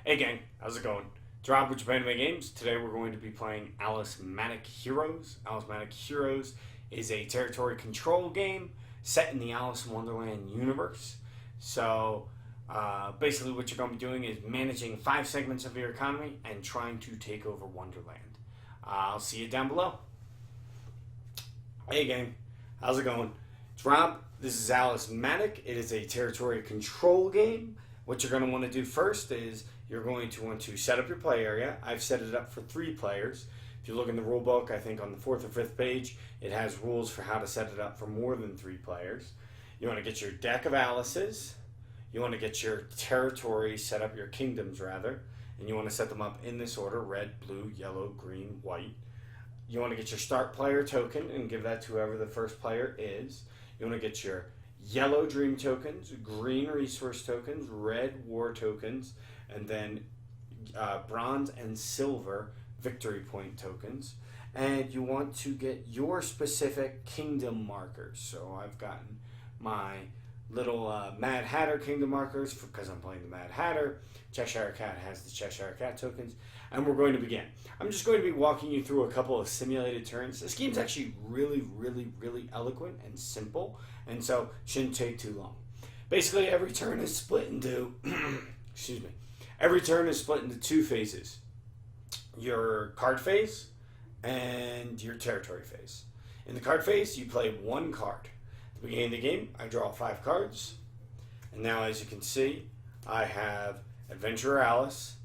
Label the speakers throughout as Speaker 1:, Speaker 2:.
Speaker 1: Hey gang, how's it going? Drop with Japan Anime Games. Today we're going to be playing Alicematic Heroes. Alicematic Heroes is a territory control game set in the Alice in Wonderland universe. So basically what you're going to be doing is managing 5 segments of your economy and trying to take over Wonderland. I'll see you down below. Hey gang, how's it going? It's Rob. This is Alicematic. It is a territory control game. What you're going to want to do first is you're going to want to set up your play area. I've set it up for 3 players. If you look in the rule book, I think on the 4th or 5th page, it has rules for how to set it up for more than 3 players. You want to get your deck of Alices. You want to get your territory set up, your kingdoms rather, and you want to set them up in this order: red, blue, yellow, green, white. You want to get your start player token and give that to whoever the first player is. You want to get your yellow dream tokens, green resource tokens, red war tokens, and then bronze and silver victory point tokens. And you want to get your specific kingdom markers. So I've gotten my little Mad Hatter kingdom markers because I'm playing the Mad Hatter. Cheshire Cat has the Cheshire Cat tokens. And we're going to begin. I'm just going to be walking you through a couple of simulated turns. This game's actually really eloquent and simple, and so shouldn't take too long. Basically, every turn is split into excuse me. Every turn is split into 2 phases. Your card phase and your territory phase. In the card phase, you play 1 card. At the beginning of the game, I draw 5 cards. And now, as you can see, I have Adventurer Alice,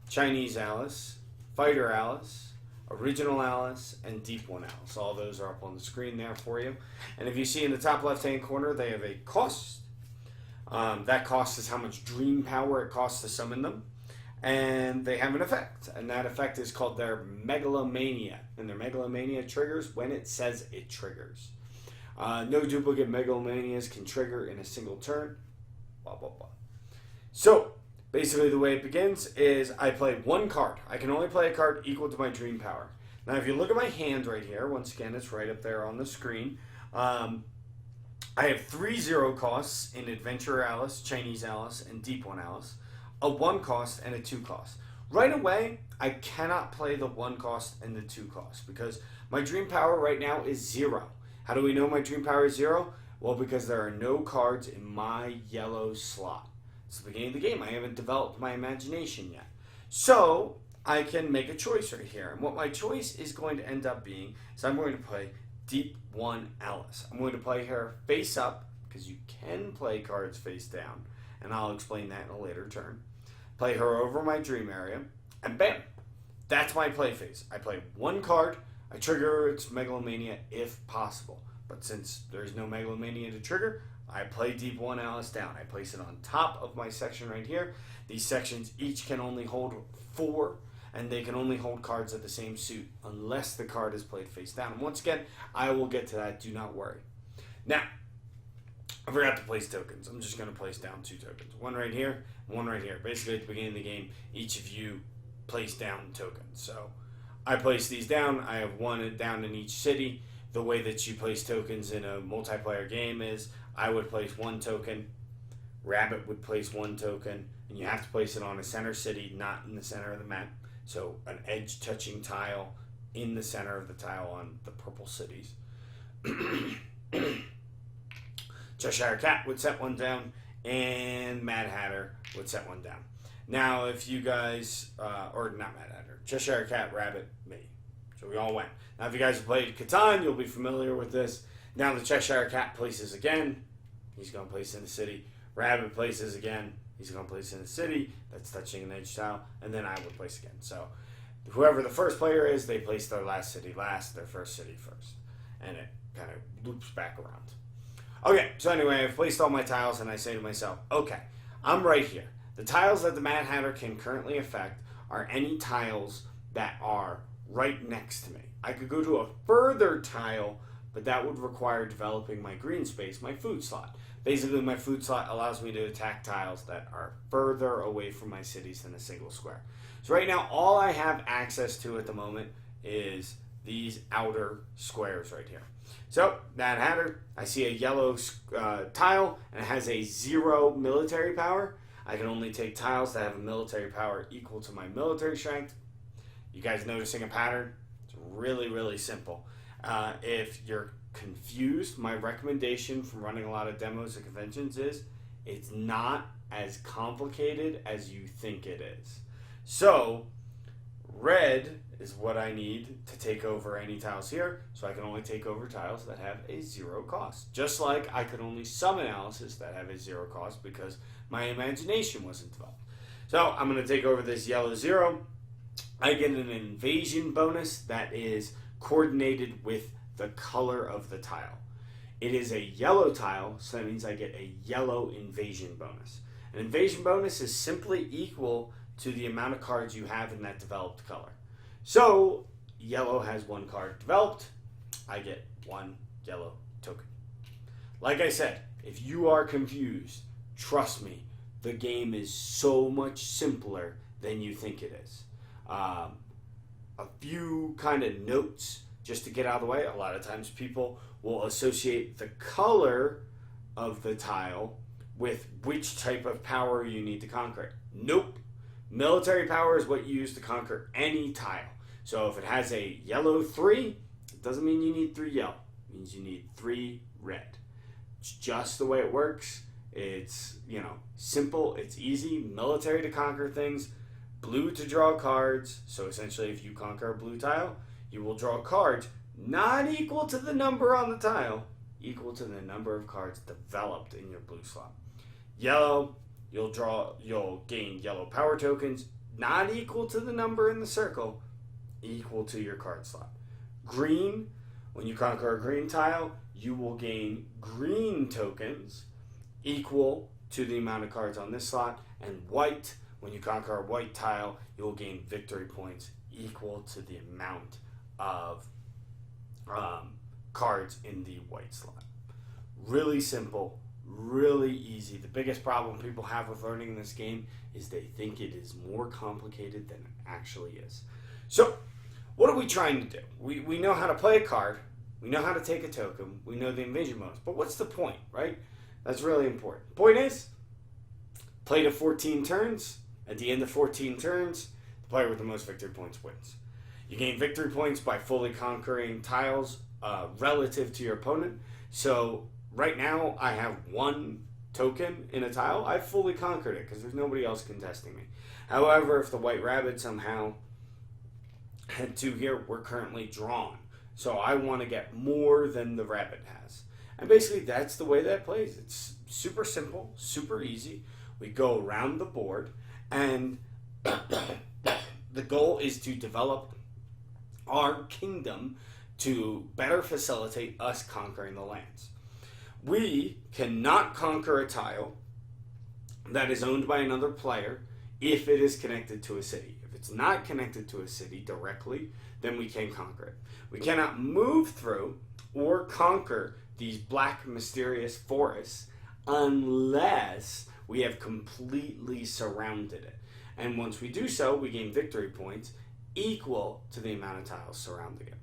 Speaker 1: Chinese Alice, Fighter Alice, Original Alice, and Deep One Alice. All those are up on the screen there for you. And if you see in the top left-hand corner, they have a cost. That cost is how much dream power it costs to summon them. And they have an effect. And that effect is called their Megalomania. And their Megalomania triggers when it says it triggers. No duplicate Megalomanias can trigger in a single turn. Blah, blah, blah. So, basically, the way it begins is I play 1 card. I can only play a card equal to my dream power. Now, if you look at my hand right here, once again, it's right up there on the screen. I have 3 0 costs in Adventurer Alice, Chinese Alice, and Deep One Alice. A 1 cost and a 2 cost. Right away, I cannot play the 1 cost and the 2 cost because my dream power right now is 0. How do we know my dream power is 0? Well, because there are no cards in my yellow slot. It's the beginning of the game. I haven't developed my imagination yet. So, I can make a choice right here. And what my choice is going to end up being is I'm going to play Deep One Alice. I'm going to play her face up, because you can play cards face down. And I'll explain that in a later turn. Play her over my dream area. And bam! That's my play phase. I play 1 card. I trigger its Megalomania if possible. But since there's no Megalomania to trigger, I play Deep One Alice down. I place it on top of my section right here. These sections each can only hold 4, and they can only hold cards of the same suit unless the card is played face down. And once again, I will get to that. Do not worry. Now, I forgot to place tokens. I'm just going to place down 2 tokens. 1 right here, 1 right here. Basically, at the beginning of the game, each of you place down tokens. So, I place these down. I have 1 down in each city. The way that you place tokens in a multiplayer game is I would place 1 token, Rabbit would place 1 token, and you have to place it on a center city, not in the center of the map. So an edge-touching tile in the center of the tile on the purple cities. Cheshire Cat would set 1 down, and Mad Hatter would set 1 down. Now, if you guys, or not Mad Hatter, Cheshire Cat, Rabbit, me. So we all went. Now, if you guys have played Catan, you'll be familiar with this. Now the Cheshire Cat places again. He's going to place in the city. Rabbit places again. He's going to place in the city. That's touching an edge tile. And then I would place again. So whoever the first player is, they place their last city last, their first city first. And it kind of loops back around. Okay, so anyway, I've placed all my tiles, and I say to myself, okay, I'm right here. The tiles that the Mad Hatter can currently affect are any tiles that are right next to me. I could go to a further tile, but that would require developing my green space, my food slot. Basically, my food slot allows me to attack tiles that are further away from my cities than a single square. So right now, all I have access to at the moment is these outer squares right here. So, Mad Hatter, I see a yellow tile, and it has a 0 military power. I can only take tiles that have a military power equal to my military strength. You guys noticing a pattern? It's really, really simple. If you're confused, my recommendation from running a lot of demos and conventions is it's not as complicated as you think it is. So, red is what I need to take over any tiles here, so I can only take over tiles that have a 0 cost. Just like I could only summon analysis that have a 0 cost because my imagination wasn't developed. So I'm going to take over this yellow 0. I get an invasion bonus that is coordinated with the color of the tile. It is a yellow tile, so that means I get a yellow invasion bonus. An invasion bonus is simply equal to the amount of cards you have in that developed color. So, yellow has 1 card developed. I get 1 yellow token. Like I said, if you are confused, trust me, the game is so much simpler than you think it is. A few kind of notes just to get out of the way. A lot of times people will associate the color of the tile with which type of power you need to conquer it. Nope. Military power is what you use to conquer any tile. So if it has a yellow 3, it doesn't mean you need 3 yellow. It means you need 3 red. It's just the way it works. It's, simple. It's easy. Military to conquer things. Blue to draw cards. So essentially if you conquer a blue tile, you will draw cards not equal to the number on the tile, equal to the number of cards developed in your blue slot. Yellow, you'll gain yellow power tokens, not equal to the number in the circle, equal to your card slot. Green, when you conquer a green tile, you will gain green tokens equal to the amount of cards on this slot. And white, when you conquer a white tile, you will gain victory points equal to the amount of cards in the white slot. Really simple. Really easy. The biggest problem people have with learning this game is they think it is more complicated than it actually is. So, what are we trying to do? We know how to play a card. We know how to take a token. We know the invasion bonus. But what's the point, right? That's really important. Point is, play to 14 turns. At the end of 14 turns, the player with the most victory points wins. You gain victory points by fully conquering tiles relative to your opponent. So, right now, I have 1 token in a tile. I've fully conquered it because there's nobody else contesting me. However, if the white rabbit somehow had 2 here, we're currently drawn. So I want to get more than the rabbit has. And basically, that's the way that plays. It's super simple, super easy. We go around the board, and the goal is to develop our kingdom to better facilitate us conquering the lands. We cannot conquer a tile that is owned by another player if it is connected to a city. If it's not connected to a city directly, then we can conquer it. We cannot move through or conquer these black mysterious forests unless we have completely surrounded it. And once we do so, we gain victory points equal to the amount of tiles surrounding it.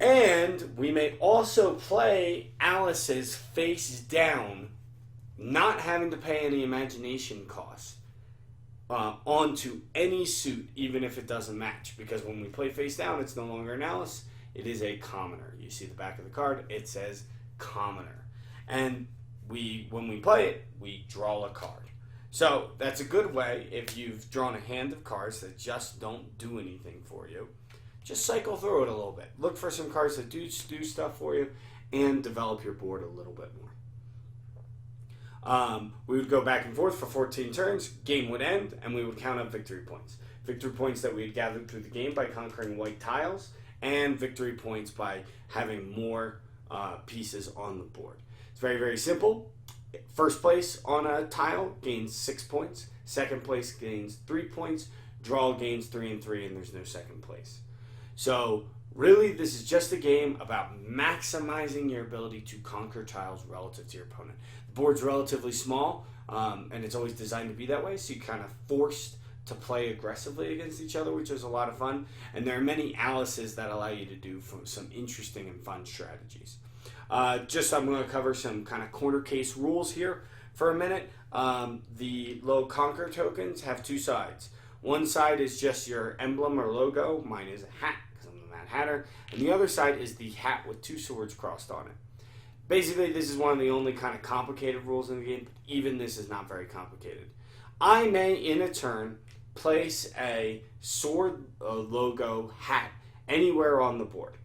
Speaker 1: And we may also play Alice's face down, not having to pay any imagination costs onto any suit, even if it doesn't match. Because when we play face down, it's no longer an Alice, it is a commoner. You see the back of the card, it says commoner. And when we play it, we draw a card. So that's a good way if you've drawn a hand of cards that just don't do anything for you. Just cycle through it a little bit. Look for some cards that do stuff for you and develop your board a little bit more. We would go back and forth for 14 turns. Game would end, and we would count up victory points. Victory points that we had gathered through the game by conquering white tiles, and victory points by having more pieces on the board. It's very, very simple. First place on a tile gains 6 points. Second place gains 3 points. Draw gains 3 and 3, and there's no second place. So, really, this is just a game about maximizing your ability to conquer tiles relative to your opponent. The board's relatively small, and it's always designed to be that way, so you're kind of forced to play aggressively against each other, which is a lot of fun. And there are many Alices that allow you to do some interesting and fun strategies. I'm going to cover some kind of corner case rules here for a minute. The low conquer tokens have two sides. One side is just your emblem or logo. Mine is a hat because I'm the Mad Hatter. And the other side is the hat with two swords crossed on it. Basically, this is one of the only kind of complicated rules in the game. But even this is not very complicated. I may, in a turn, place a sword logo hat anywhere on the board.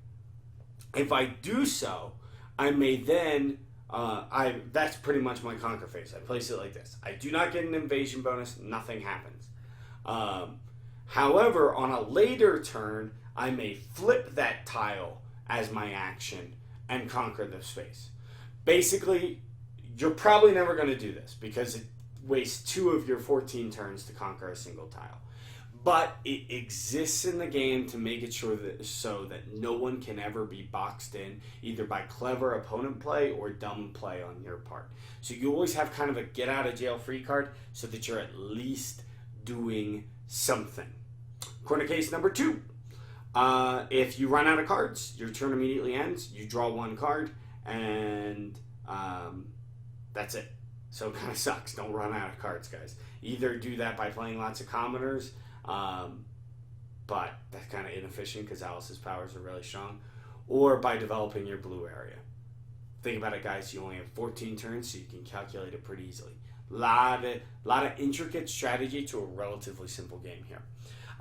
Speaker 1: If I do so, I may then, that's pretty much my conquer phase. I place it like this. I do not get an invasion bonus. Nothing happens. However, on a later turn, I may flip that tile as my action and conquer the space. Basically, you're probably never going to do this because it wastes 2 of your 14 turns to conquer a single tile. But it exists in the game to make it sure that so that no one can ever be boxed in either by clever opponent play or dumb play on your part. So you always have kind of a get out of jail free card so that you're at least doing something. Corner case number 2. If you run out of cards, your turn immediately ends. You draw 1 card and that's it. So it kind of sucks. Don't run out of cards, guys. Either do that by playing lots of commoners, but that's kind of inefficient because Alice's powers are really strong, or by developing your blue area. Think about it, guys. You only have 14 turns, so you can calculate it pretty easily. Lot of intricate strategy to a relatively simple game here.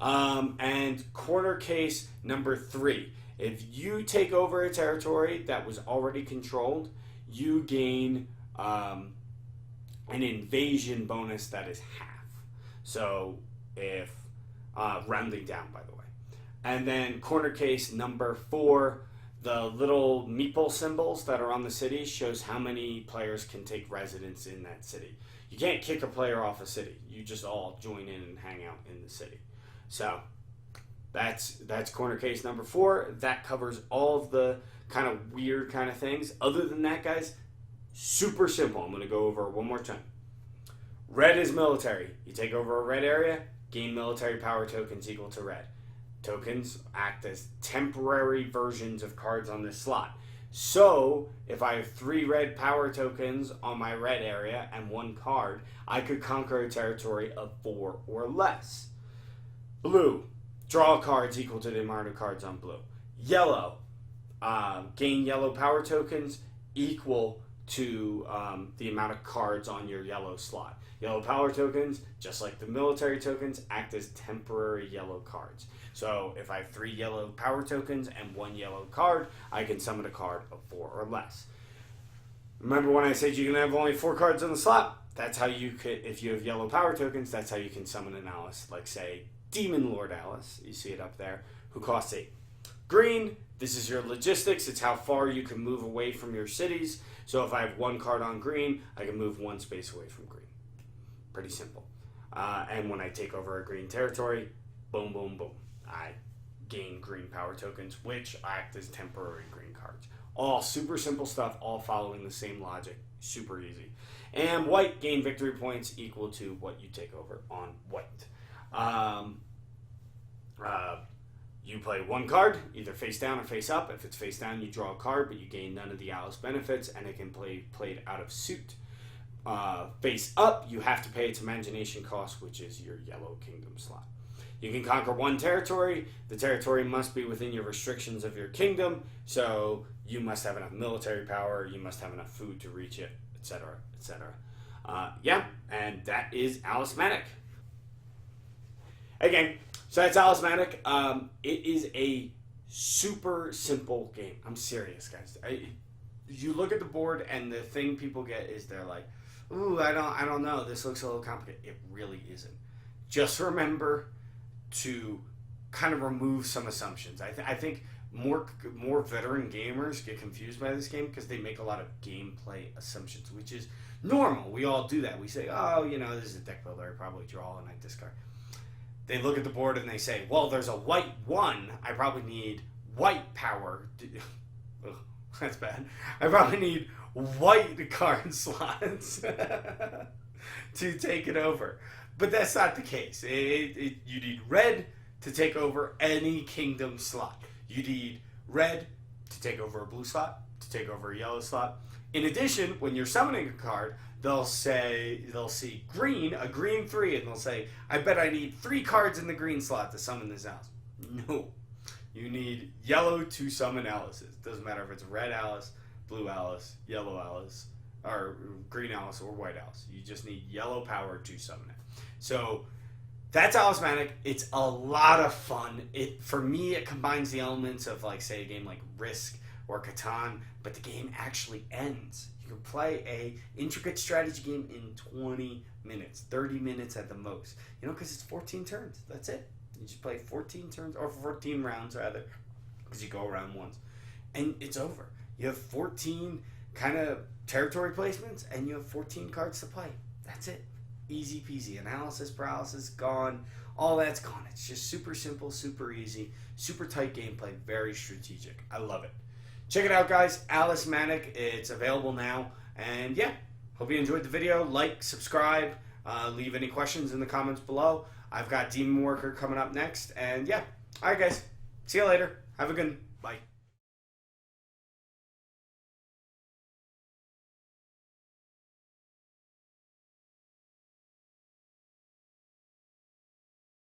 Speaker 1: And corner case number 3. If you take over a territory that was already controlled, you gain an invasion bonus that is half. So if rounding down, by the way. And then corner case number 4, the little meeple symbols that are on the city shows how many players can take residence in that city. You can't kick a player off a city. You just all join in and hang out in the city. So that's corner case number 4. That covers all of the kind of weird kind of things. Other than that, guys, super simple. I'm going to go over it one more time. Red is military. You take over a red area, gain military power tokens equal to red. Tokens act as temporary versions of cards on this slot. So, if I have 3 red power tokens on my red area and 1 card, I could conquer a territory of 4 or less. Blue, draw cards equal to the amount of cards on blue. Yellow, gain yellow power tokens equal to the amount of cards on your yellow slot. Yellow power tokens, just like the military tokens, act as temporary yellow cards. So if I have 3 yellow power tokens and 1 yellow card, I can summon a card of 4 or less. Remember when I said you can have only 4 cards on the slot? That's how you could, if you have yellow power tokens, that's how you can summon an Alice, like say Demon Lord Alice, you see it up there, who costs 8. Green, this is your logistics. It's how far you can move away from your cities. So if I have 1 card on green, I can move 1 space away from green. Pretty simple. And when I take over a green territory, boom, boom, boom. I gain green power tokens, which act as temporary green cards. All super simple stuff, all following the same logic. Super easy. And white, gain victory points equal to what you take over on white. You play 1 card, either face down or face up. If it's face down, you draw a card, but you gain none of the Alice benefits, and it can be played out of suit. Face up, you have to pay its imagination cost, which is your yellow kingdom slot. You can conquer 1 territory. The territory must be within your restrictions of your kingdom, so you must have enough military power, you must have enough food to reach it, etc., etc. And that is Alicematic. Again, so that's Alicematic. It is a super simple game. I'm serious, guys. You look at the board, and the thing people get is they're like, "Ooh, I don't know. This looks a little complicated." It really isn't. Just remember to kind of remove some assumptions. I think more veteran gamers get confused by this game because they make a lot of gameplay assumptions, which is normal. We all do that. We say, "Oh, this is a deck builder. I probably draw and I discard." They look at the board and they say, "Well, there's a white 1. I probably need white power." Ugh, that's bad. I probably need white card slots to take it over. But that's not the case. You need red to take over any kingdom slot. You need red to take over a blue slot, to take over a yellow slot. In addition, when you're summoning a card, they'll see green, a green 3, and they'll say, I bet I need 3 cards in the green slot to summon this Alice. No. You need yellow to summon Alice's. Doesn't matter if it's red Alice, blue Alice, yellow Alice, or green Alice, or white Alice. You just need yellow power to summon it. So that's Alicematic. It's a lot of fun. For me, it combines the elements of, like, say, a game like Risk or Catan, but the game actually ends. You can play a intricate strategy game in 20 minutes, 30 minutes at the most. You know, because it's 14 turns. That's it. You just play 14 turns, or 14 rounds, rather, because you go around once. And it's over. You have 14 kind of territory placements, and you have 14 cards to play. That's it. Easy peasy. Analysis paralysis, gone. All that's gone. It's just super simple, super easy, super tight gameplay, very strategic. I love it. Check it out, guys. Alicematic. It's available now. And yeah, hope you enjoyed the video. Like, subscribe, leave any questions in the comments below. I've got Demon Worker coming up next. And yeah, all right, guys. See you later. Have a good one. Bye.